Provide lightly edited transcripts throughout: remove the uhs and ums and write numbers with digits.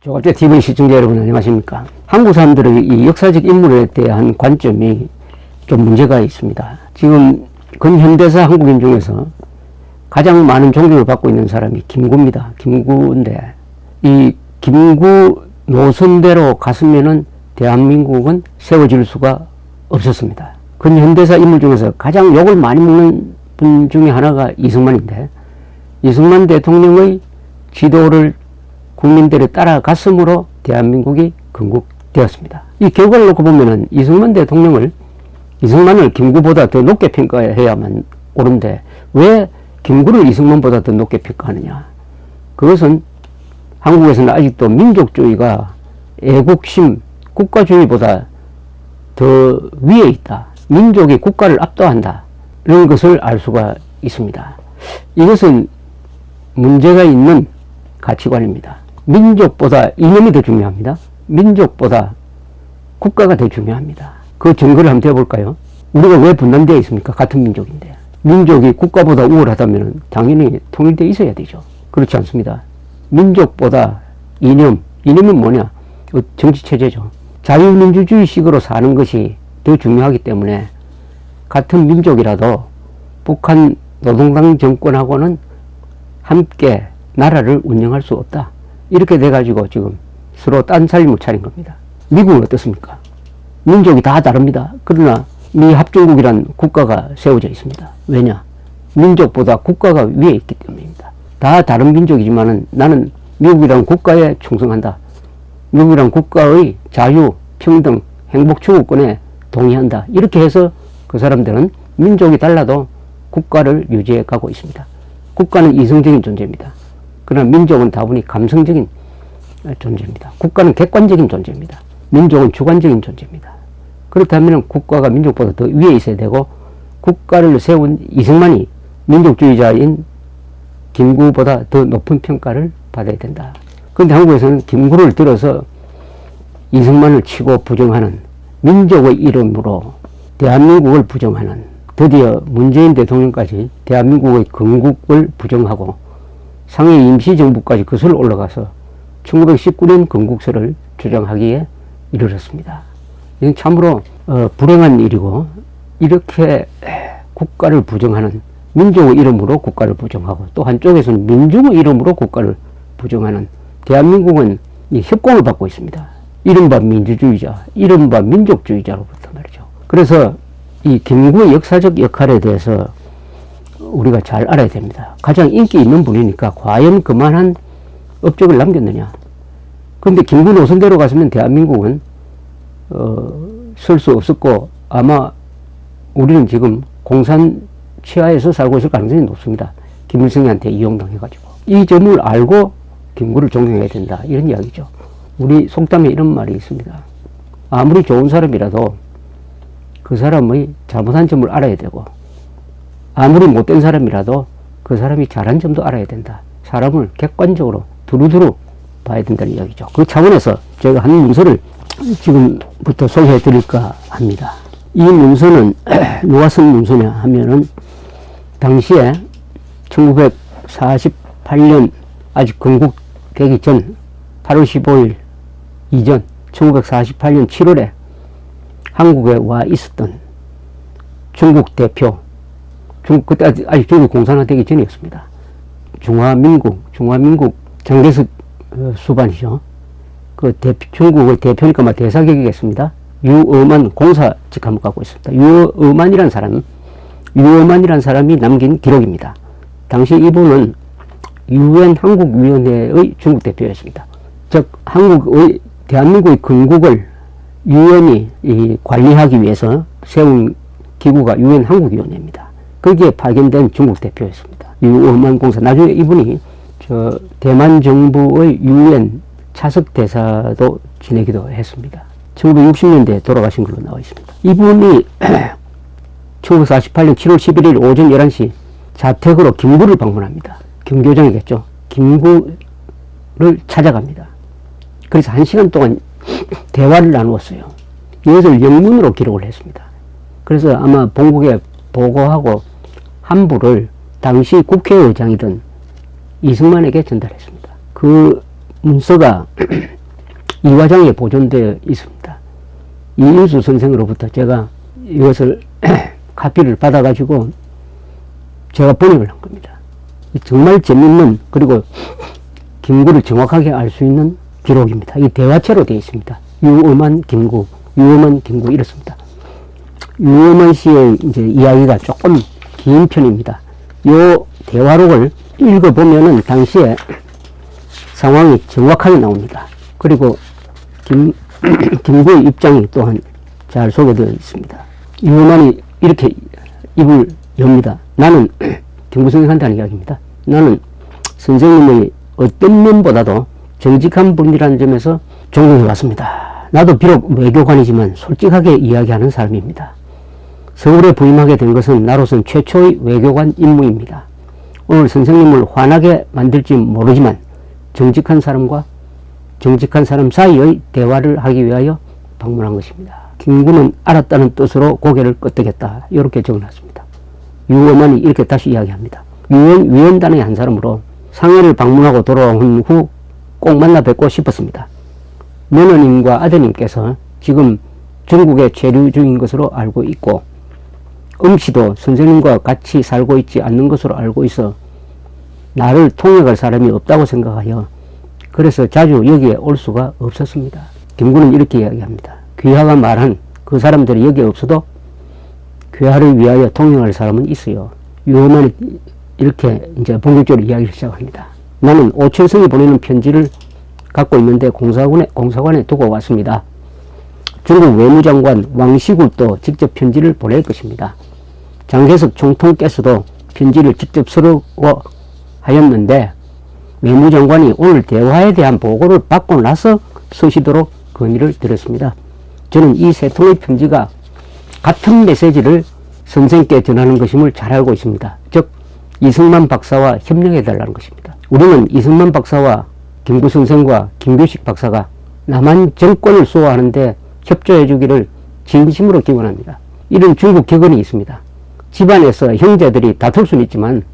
조갑제 TV 시청자 여러분 안녕하십니까. 한국 사람들의 이 역사적 인물에 대한 관점이 좀 문제가 있습니다. 지금 근현대사 한국인 중에서 가장 많은 존경을 받고 있는 사람이 김구입니다. 김구인데 이 김구 노선대로 갔으면은 대한민국은 세워질 수가 없었습니다. 근현대사 인물 중에서 가장 욕을 많이 먹는 분 중에 하나가 이승만인데, 이승만 대통령의 지도를 국민들이 따라갔으므로 대한민국이 건국되었습니다. 이 결과를 놓고 보면은 이승만을 김구보다 더 높게 평가해야만 옳은데 왜 김구를 이승만보다 더 높게 평가하느냐? 그것은 한국에서는 아직도 민족주의가 애국심, 국가주의보다 더 위에 있다. 민족이 국가를 압도한다. 이런 것을 알 수가 있습니다. 이것은 문제가 있는 가치관입니다. 민족보다 이념이 더 중요합니다. 민족보다 국가가 더 중요합니다. 그 증거를 한번 대볼까요? 우리가 왜 분단되어 있습니까? 같은 민족인데. 민족이 국가보다 우월하다면 당연히 통일되어 있어야 되죠. 그렇지 않습니다. 민족보다 이념이 뭐냐? 정치체제죠. 자유민주주의식으로 사는 것이 더 중요하기 때문에 같은 민족이라도 북한 노동당 정권하고는 함께 나라를 운영할 수 없다. 이렇게 돼가지고 지금 서로 딴살림을 차린 겁니다. 미국은 어떻습니까? 민족이 다 다릅니다. 그러나 미합중국이란 국가가 세워져 있습니다. 왜냐? 민족보다 국가가 위에 있기 때문입니다. 다 다른 민족이지만은 나는 미국이란 국가에 충성한다. 미국이란 국가의 자유, 평등, 행복 추구권에 동의한다. 이렇게 해서 그 사람들은 민족이 달라도 국가를 유지해 가고 있습니다. 국가는 이성적인 존재입니다. 그러나 민족은 다분히 감성적인 존재입니다. 국가는 객관적인 존재입니다. 민족은 주관적인 존재입니다. 그렇다면 국가가 민족보다 더 위에 있어야 되고, 국가를 세운 이승만이 민족주의자인 김구보다 더 높은 평가를 받아야 된다. 그런데 한국에서는 김구를 들어서 이승만을 치고 부정하는, 민족의 이름으로 대한민국을 부정하는, 드디어 문재인 대통령까지 대한민국의 건국을 부정하고 상해 임시정부까지 거슬러 올라가서 1919년 건국설을 주장하기에 이르렀습니다. 이건 참으로 불행한 일이고, 이렇게 국가를 부정하는, 민족의 이름으로 국가를 부정하고 또 한쪽에서는 민중의 이름으로 국가를 부정하는 대한민국은 협공을 받고 있습니다. 이른바 민주주의자, 이른바 민족주의자로부터 말이죠. 그래서 이 김구의 역사적 역할에 대해서 우리가 잘 알아야 됩니다. 가장 인기 있는 분이니까 과연 그만한 업적을 남겼느냐. 그런데 김구 노선대로 갔으면 대한민국은 설 수 없었고, 아마 우리는 지금 공산 치하에서 살고 있을 가능성이 높습니다. 김일성한테 이용당해가지고. 이 점을 알고 김구를 존경해야 된다, 이런 이야기죠. 우리 속담에 이런 말이 있습니다. 아무리 좋은 사람이라도 그 사람의 잘못한 점을 알아야 되고, 아무리 못된 사람이라도 그 사람이 잘한 점도 알아야 된다. 사람을 객관적으로 두루두루 봐야 된다는 이야기죠. 그 차원에서 제가 한 문서를 지금부터 소개해 드릴까 합니다. 이 문서는 누가 쓴 문서냐 하면은, 당시에 1948년 아직 건국되기 전 8월 15일 이전 1948년 7월에 한국에 와 있었던 중국 대표, 그때 아직 중국 공산화되기 전이었습니다. 중화민국 장개석 수반이죠. 그 중국의 대표니까 막 대사격이겠습니다. 유어만 공사직 한번 갖고 있습니다. 유어만이라는 사람이 남긴 기록입니다. 당시 이분은 UN 한국위원회의 중국 대표였습니다. 즉 대한민국의 건국을 유엔이 관리하기 위해서 세운 기구가 UN 한국위원회입니다. 거기에 파견된 중국 대표였습니다. 유어만 공사. 나중에 이분이 대만 정부의 UN 차석 대사도 지내기도 했습니다. 1960년대에 돌아가신 걸로 나와 있습니다. 이분이 1948년 7월 11일 오전 11시 자택으로 김구를 방문합니다. 김교정이겠죠. 김구를 찾아갑니다. 그래서 1시간 동안 대화를 나누었어요. 이것을 영문으로 기록을 했습니다. 그래서 아마 본국에 보고하고 한부를 당시 국회의장이던 이승만에게 전달했습니다. 그 문서가 이화장에 보존되어 있습니다. 이인수 선생으로부터 제가 이것을 카피를 받아가지고 제가 번역을 한 겁니다. 정말 재밌는, 그리고 김구를 정확하게 알 수 있는 기록입니다. 이 대화체로 되어 있습니다. 유엄한 김구, 유엄한 김구 이렇습니다. 유엄한 씨의 이제 이야기가 조금 긴 편입니다. 요 대화록을 읽어보면은 당시에 상황이 정확하게 나옵니다. 그리고 김구의 입장이 또한 잘 소개되어 있습니다. 유엄한이 이렇게 입을 엽니다. 나는 김구 선생한테 하는 이야기입니다. 나는 선생님의 어떤 면보다도 정직한 분이라는 점에서 존경해 왔습니다. 나도 비록 외교관이지만 솔직하게 이야기하는 사람입니다. 서울에 부임하게 된 것은 나로서는 최초의 외교관 임무입니다. 오늘 선생님을 화나게 만들지 모르지만 정직한 사람과 정직한 사람 사이의 대화를 하기 위하여 방문한 것입니다. 김구는 알았다는 뜻으로 고개를 끄덕였다. 이렇게 적어놨습니다. 유엄한이 이렇게 다시 이야기합니다. 위원단의 한 사람으로 상해를 방문하고 돌아온 후 꼭 만나 뵙고 싶었습니다. 며느님과 아드님께서 지금 중국에 체류 중인 것으로 알고 있고 음씨도 선생님과 같이 살고 있지 않는 것으로 알고 있어 나를 통역할 사람이 없다고 생각하여 그래서 자주 여기에 올 수가 없었습니다. 김구는 이렇게 이야기합니다. 귀하가 말한 그 사람들이 여기에 없어도 귀하를 위하여 통역할 사람은 있어요. 유엄한이 이렇게 이제 본격적으로 이야기를 시작합니다. 나는 오철성이 보내는 편지를 갖고 있는데 공사관에 두고 왔습니다. 중국 외무장관 왕시굴도 직접 편지를 보낼 것입니다. 장개석 총통께서도 편지를 직접 쓰려고 하였는데 외무장관이 오늘 대화에 대한 보고를 받고 나서 쓰시도록 건의를 드렸습니다. 저는 이 세 통의 편지가 같은 메시지를 선생께 전하는 것임을 잘 알고 있습니다. 즉 이승만 박사와 협력해달라는 것입니다. 우리는 이승만 박사와 김구 선생과 김규식 박사가 남한 정권을 수호하는데 협조해 주기를 진심으로 기원합니다. 이런 중국 격언이 있습니다. 집안에서 형제들이 다툴 수는 있지만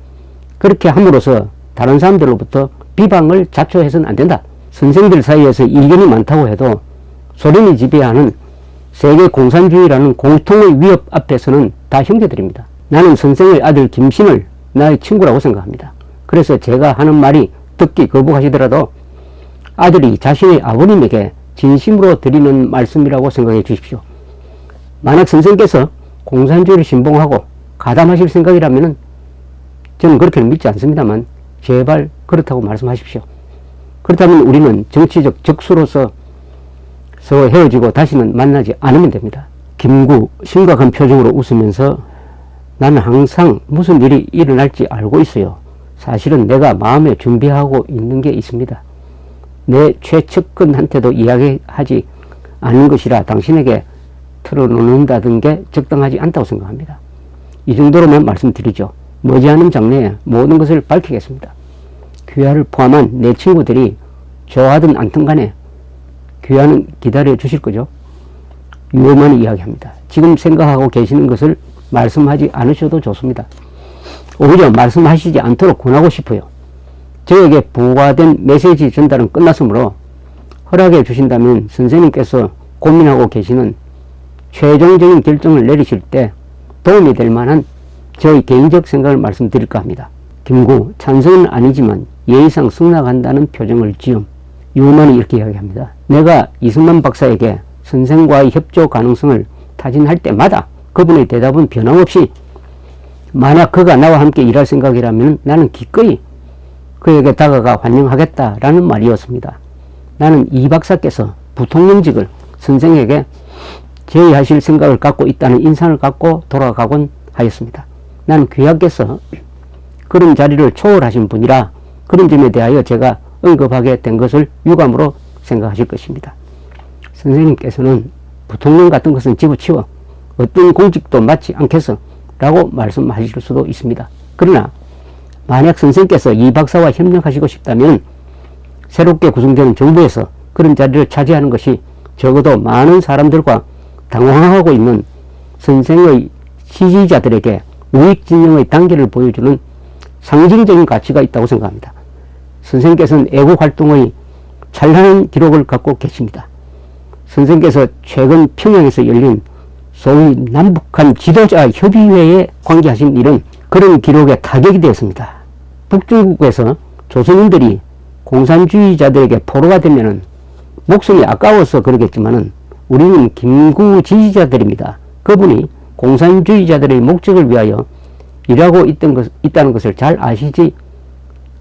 그렇게 함으로써 다른 사람들로부터 비방을 자초해서는 안 된다. 선생들 사이에서 이견이 많다고 해도 소련이 지배하는 세계 공산주의라는 공통의 위협 앞에서는 다 형제들입니다. 나는 선생의 아들 김신을 나의 친구라고 생각합니다. 그래서 제가 하는 말이 듣기 거부하시더라도 아들이 자신의 아버님에게 진심으로 드리는 말씀이라고 생각해 주십시오. 만약 선생께서 공산주의를 신봉하고 가담하실 생각이라면 저는 그렇게는 믿지 않습니다만 제발 그렇다고 말씀하십시오. 그렇다면 우리는 정치적 적수로서 헤어지고 다시는 만나지 않으면 됩니다. 김구 심각한 표정으로 웃으면서 나는 항상 무슨 일이 일어날지 알고 있어요. 사실은 내가 마음에 준비하고 있는 게 있습니다. 내 최측근한테도 이야기하지 않은 것이라 당신에게 털어놓는다는 게 적당하지 않다고 생각합니다. 이 정도로만 말씀드리죠. 머지않은 장래에 모든 것을 밝히겠습니다. 귀하를 포함한 내 친구들이 좋아하든 않든 간에 귀하는 기다려 주실 거죠. 유엄한이 이야기합니다. 지금 생각하고 계시는 것을 말씀하지 않으셔도 좋습니다. 오히려 말씀하시지 않도록 권하고 싶어요. 저에게 부과된 메시지 전달은 끝났으므로 허락해 주신다면 선생님께서 고민하고 계시는 최종적인 결정을 내리실 때 도움이 될 만한 저의 개인적 생각을 말씀드릴까 합니다. 김구, 찬성은 아니지만 예의상 승낙한다는 표정을 지음. 유엄한이 이렇게 이야기합니다. 내가 이승만 박사에게 선생과의 협조 가능성을 타진할 때마다 그분의 대답은 변함없이 만약 그가 나와 함께 일할 생각이라면 나는 기꺼이 그에게 다가가 환영하겠다라는 말이었습니다. 나는 이 박사께서 부통령직을 선생에게 제의하실 생각을 갖고 있다는 인상을 갖고 돌아가곤 하였습니다. 나는 귀하께서 그런 자리를 초월하신 분이라 그런 점에 대하여 제가 언급하게 된 것을 유감으로 생각하실 것입니다. 선생님께서는 부통령 같은 것은 집어치워 어떤 공직도 맡지 않겠어 라고 말씀하실 수도 있습니다. 그러나 만약 선생께서 이 박사와 협력하시고 싶다면 새롭게 구성되는 정부에서 그런 자리를 차지하는 것이 적어도 많은 사람들과 당황하고 있는 선생의 지지자들에게 우익 진영의 단계를 보여주는 상징적인 가치가 있다고 생각합니다. 선생께서는 애국 활동의 찬란한 기록을 갖고 계십니다. 선생께서 최근 평양에서 열린 소위 남북한 지도자 협의회에 관계하신 일은 그런 기록에 타격이 되었습니다. 북중국에서 조선인들이 공산주의자들에게 포로가 되면은 목숨이 아까워서 그러겠지만은 우리는 김구 지지자들입니다. 그분이 공산주의자들의 목적을 위하여 일하고 있다는 것을 잘 아시지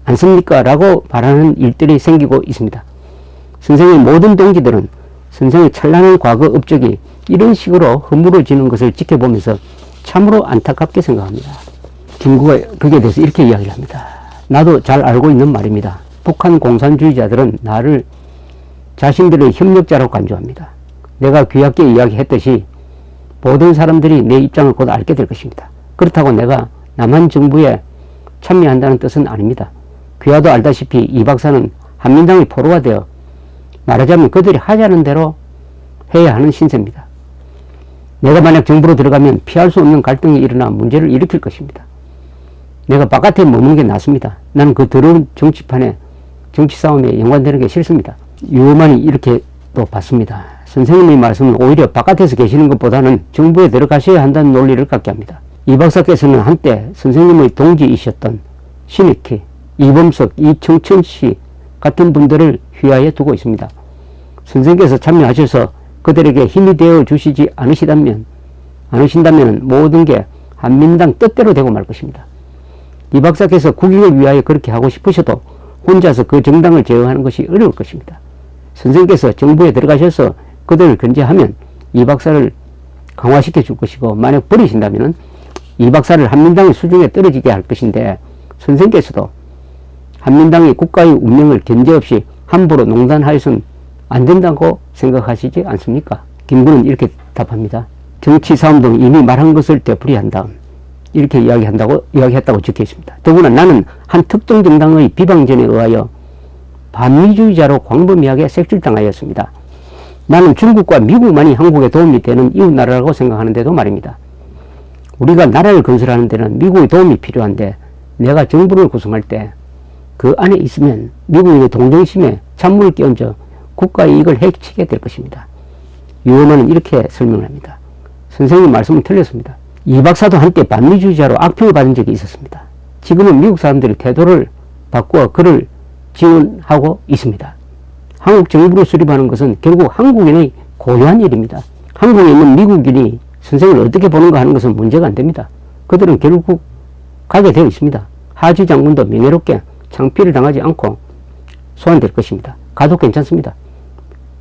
않습니까? 라고 말하는 일들이 생기고 있습니다. 선생의 모든 동지들은 선생의 찬란한 과거 업적이 이런 식으로 허물어지는 것을 지켜보면서 참으로 안타깝게 생각합니다. 김구가 거기에 대해서 이렇게 이야기를 합니다. 나도 잘 알고 있는 말입니다. 북한 공산주의자들은 나를 자신들의 협력자로 간주합니다. 내가 귀하게 이야기했듯이 모든 사람들이 내 입장을 곧 알게 될 것입니다. 그렇다고 내가 남한 정부에 참여한다는 뜻은 아닙니다. 귀하도 알다시피 이 박사는 한민당의 포로가 되어 말하자면 그들이 하자는 대로 해야 하는 신세입니다. 내가 만약 정부로 들어가면 피할 수 없는 갈등이 일어나 문제를 일으킬 것입니다. 내가 바깥에 머무는 게 낫습니다. 나는 그 더러운 정치판에 정치 싸움에 연관되는 게 싫습니다. 유어만이 이렇게 또 봤습니다. 선생님의 말씀은 오히려 바깥에서 계시는 것보다는 정부에 들어가셔야 한다는 논리를 갖게 합니다. 이 박사께서는 한때 선생님의 동지이셨던 신익희, 이범석, 이청천 씨 같은 분들을 휘하에 두고 있습니다. 선생께서 참여하셔서 그들에게 힘이 되어 주시지 않으신다면 모든 게 한민당 뜻대로 되고 말 것입니다. 이 박사께서 국익을 위하여 그렇게 하고 싶으셔도 혼자서 그 정당을 제어하는 것이 어려울 것입니다. 선생께서 정부에 들어가셔서 그들을 견제하면 이 박사를 강화시켜 줄 것이고, 만약 버리신다면 이 박사를 한민당의 수준에 떨어지게 할 것인데, 선생께서도 한민당이 국가의 운명을 견제 없이 함부로 농단하여서는 안 된다고 생각하시지 않습니까? 김구는 이렇게 답합니다. 정치 싸움 등 이미 말한 것을 되풀이한 다음 이렇게 이야기했다고 적혀 있습니다. 더구나 나는 한 특정 정당의 비방전에 의하여 반미주의자로 광범위하게 색출당하였습니다. 나는 중국과 미국만이 한국에 도움이 되는 이웃나라라고 생각하는데도 말입니다. 우리가 나라를 건설하는 데는 미국의 도움이 필요한데, 내가 정부를 구성할 때 그 안에 있으면 미국의 동정심에 찬물을 끼얹어 국가의 이익을 해치게 될 것입니다. 유어만은 이렇게 설명을 합니다. 선생님 말씀은 틀렸습니다. 이 박사도 한때 반미주의자로 악평을 받은 적이 있었습니다. 지금은 미국 사람들이 태도를 바꾸어 그를 지원하고 있습니다. 한국 정부를 수립하는 것은 결국 한국인의 고유한 일입니다. 한국에 있는 미국인이 선생을 어떻게 보는가 하는 것은 문제가 안 됩니다. 그들은 결국 가게 되어 있습니다. 하지 장군도 명예롭게 창피를 당하지 않고 소환될 것입니다. 가도 괜찮습니다.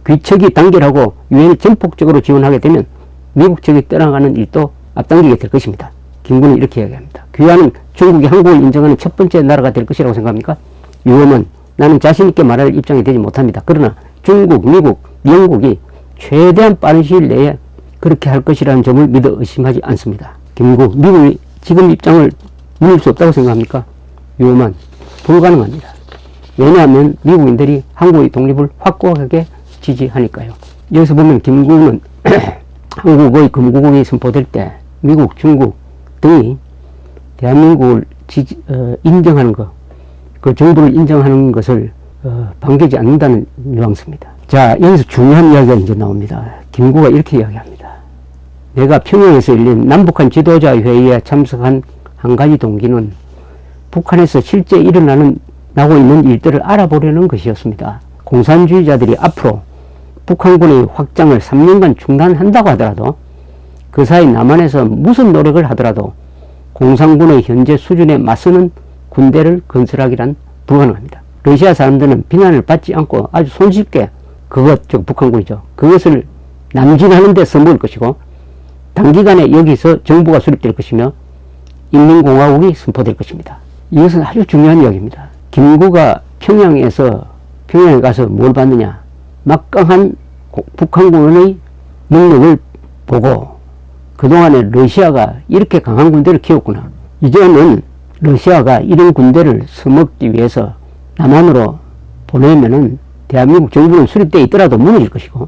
귀척이 단결하고 유엔을 전폭적으로 지원하게 되면 미국 측이 떠나가는 일도 앞당기게 될 것입니다. 김구는 이렇게 이야기합니다. 귀하는 중국이 한국을 인정하는 첫 번째 나라가 될 것이라고 생각합니까? 유엄은 나는 자신있게 말할 입장이 되지 못합니다. 그러나 중국, 미국, 영국이 최대한 빠른 시일 내에 그렇게 할 것이라는 점을 믿어 의심하지 않습니다. 김구, 미국이 지금 입장을 무너질 수 없다고 생각합니까? 유엄은 불가능합니다. 왜냐하면 미국인들이 한국의 독립을 확고하게 지지하니까요. 여기서 보면 김구는 한국의 금국이 선포될 때 미국, 중국 등이 대한민국을 인정하는 것, 그 정부를 인정하는 것을 반기지 않는다는 뉘앙스입니다. 자, 여기서 중요한 이야기가 이제 나옵니다. 김구가 이렇게 이야기합니다. 내가 평양에서 열린 남북한 지도자 회의에 참석한 한 가지 동기는 북한에서 실제 나고 있는 일들을 알아보려는 것이었습니다. 공산주의자들이 앞으로 북한군의 확장을 3년간 중단한다고 하더라도 그 사이 남한에서 무슨 노력을 하더라도 공산군의 현재 수준에 맞서는 군대를 건설하기란 불가능합니다. 러시아 사람들은 비난을 받지 않고 아주 손쉽게 북한군이죠. 그것을 남진하는 데 써먹을 것이고, 단기간에 여기서 정부가 수립될 것이며 인민공화국이 선포될 것입니다. 이것은 아주 중요한 이야기입니다. 김구가 평양에 가서 뭘 봤느냐? 막강한 북한군의 능력을 보고 그동안에 러시아가 이렇게 강한 군대를 키웠구나. 이제는 러시아가 이런 군대를 써먹기 위해서 남한으로 보내면은 대한민국 정부는 수립되어 있더라도 무너질 것이고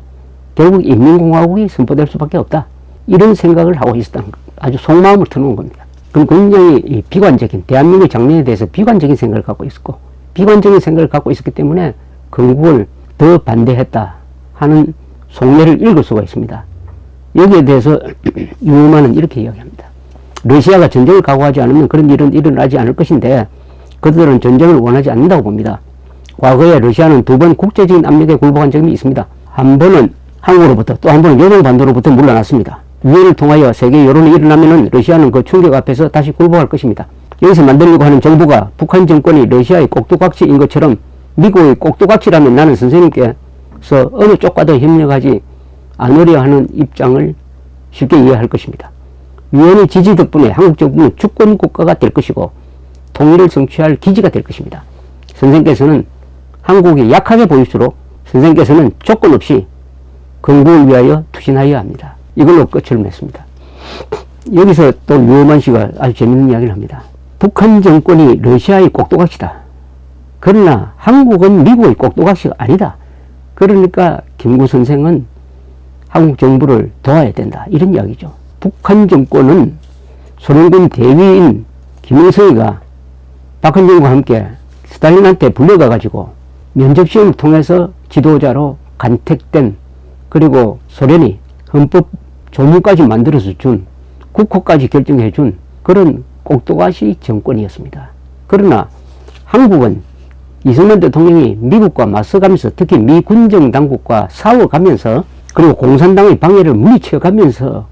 결국 인민공화국이 선포될 수밖에 없다. 이런 생각을 하고 있었다는 것. 아주 속마음을 터놓은 겁니다. 그럼 굉장히 비관적인, 대한민국 장래에 대해서 비관적인 생각을 갖고 있었고, 비관적인 생각을 갖고 있었기 때문에 건국을 더 반대했다 하는 속내를 읽을 수가 있습니다. 여기에 대해서 유어만은 이렇게 이야기합니다. 러시아가 전쟁을 각오하지 않으면 그런 일은 일어나지 않을 것인데 그들은 전쟁을 원하지 않는다고 봅니다. 과거에 러시아는 2번 국제적인 압력에 굴복한 적이 있습니다. 한 번은 한국으로부터, 또 한 번은 요동반도로부터 물러났습니다. 유엔을 통하여 세계 여론이 일어나면 러시아는 그 충격 앞에서 다시 굴복할 것입니다. 여기서 만들려고 하는 정부가 북한 정권이 러시아의 꼭두각시인 것처럼 미국의 꼭두각시라면 나는 선생님께서 어느 쪽과도 협력하지 않으려 하는 입장을 쉽게 이해할 것입니다. 유엔의 지지 덕분에 한국 정부는 주권 국가가 될 것이고 통일을 성취할 기지가 될 것입니다. 선생께서는 한국이 약하게 보일수록 선생께서는 조건 없이 건국을 위하여 투신하여야 합니다. 이걸로 끝을 맺습니다. 여기서 또 유어만 씨가 아주 재밌는 이야기를 합니다. 북한 정권이 러시아의 꼭두각시다. 그러나 한국은 미국의 꼭두각시가 아니다. 그러니까 김구 선생은 한국 정부를 도와야 된다. 이런 이야기죠. 북한 정권은 소련군 대위인 김일성이가 박헌정과 함께 스탈린한테 불려가가지고 면접시험을 통해서 지도자로 간택된, 그리고 소련이 헌법 조문까지 만들어서 준, 국호까지 결정해 준 그런 꼭두각시 정권이었습니다. 그러나 한국은 이승만 대통령이 미국과 맞서가면서, 특히 미 군정 당국과 싸워가면서, 그리고 공산당의 방해를 물리쳐가면서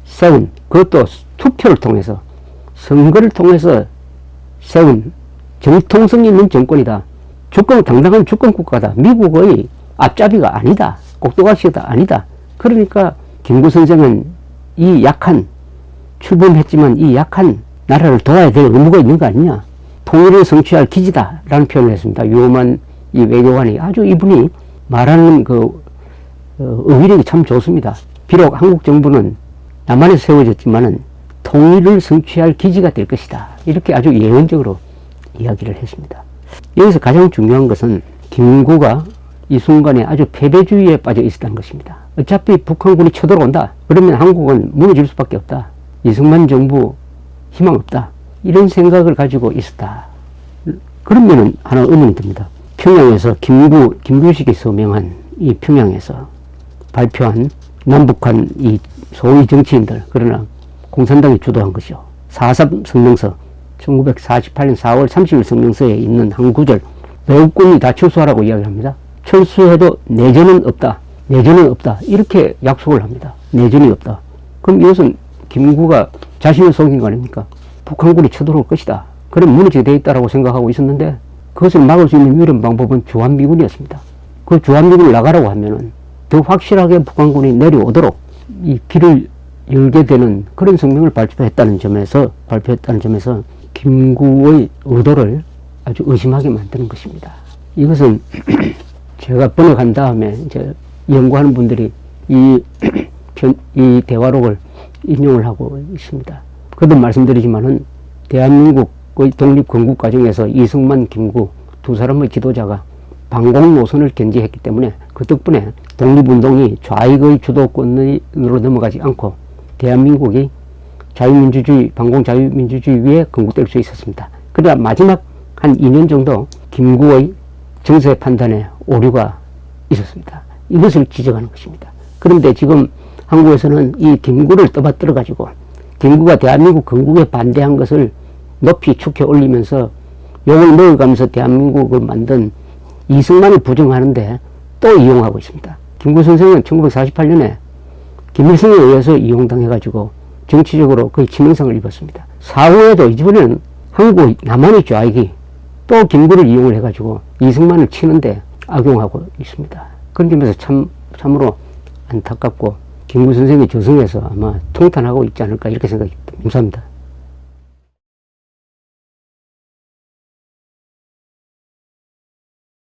세운, 그것도 투표를 통해서, 선거를 통해서 세운 정통성 있는 정권이다. 당당한 주권국가다. 미국의 앞잡이가 아니다. 꼭두각시가 아니다. 그러니까 김구 선생은 이 약한, 출범했지만 이 약한 나라를 도와야 될 의무가 있는 거 아니냐. 통일을 성취할 기지다 라는 표현을 했습니다. 유어만 이 외교관이 아주 이분이 말하는 그 어휘력이 참 좋습니다. 비록 한국 정부는 남한에 세워졌지만은 통일을 성취할 기지가 될 것이다. 이렇게 아주 예언적으로 이야기를 했습니다. 여기서 가장 중요한 것은 김구가 이 순간에 아주 패배주의에 빠져 있었다는 것입니다. 어차피 북한군이 쳐들어온다. 그러면 한국은 무너질 수밖에 없다. 이승만 정부 희망 없다. 이런 생각을 가지고 있었다. 그러면은 하나 의문이 듭니다. 평양에서 김규식이 서명한 이 평양에서 발표한 남북한 이 소위 정치인들, 그러나 공산당이 주도한 것이요. 4.3 성명서, 1948년 4월 30일 성명서에 있는 한 구절, 외국군이 다 철수하라고 이야기합니다. 철수해도 내전은 없다. 내전은 없다. 이렇게 약속을 합니다. 내전이 없다. 그럼 이것은 김구가 자신을 속인 거 아닙니까? 북한군이 쳐들어올 것이다. 그럼 무너지게 되어 있다고 생각하고 있었는데 그것을 막을 수 있는 유일한 방법은 주한미군이었습니다. 그 주한미군을 나가라고 하면은 더 확실하게 북한군이 내려오도록 이 길을 열게 되는 그런 성명을 발표했다는 점에서 김구의 의도를 아주 의심하게 만드는 것입니다. 이것은 제가 번역한 다음에 이제 연구하는 분들이 이 대화록을 인용을 하고 있습니다. 거듭 말씀드리지만은 대한민국의 독립건국 과정에서 이승만, 김구 두 사람의 지도자가 반공 노선을 견지했기 때문에 그 덕분에 독립운동이 좌익의 주도권으로 넘어가지 않고 대한민국이 자유민주주의, 반공 자유민주주의 위에 건국될 수 있었습니다. 그러나 마지막 한 2년 정도 김구의 정세 판단에 오류가 있었습니다. 이것을 지적하는 것입니다. 그런데 지금 한국에서는 이 김구를 떠받들어 가지고 김구가 대한민국 건국에 반대한 것을 높이 축해 올리면서 욕을 먹어가면서 대한민국을 만든 이승만을 부정하는데 또 이용하고 있습니다. 김구 선생은 1948년에 김일성에 의해서 이용당해가지고 정치적으로 거의 치명상을 입었습니다. 사후에도 이번에는 한국 남한의 좌익이 또 김구를 이용을 해가지고 이승만을 치는데 악용하고 있습니다. 그런 점에서 참으로 안타깝고 김구 선생의 저승에서 아마 통탄하고 있지 않을까 이렇게 생각이 듭니다. 감사합니다.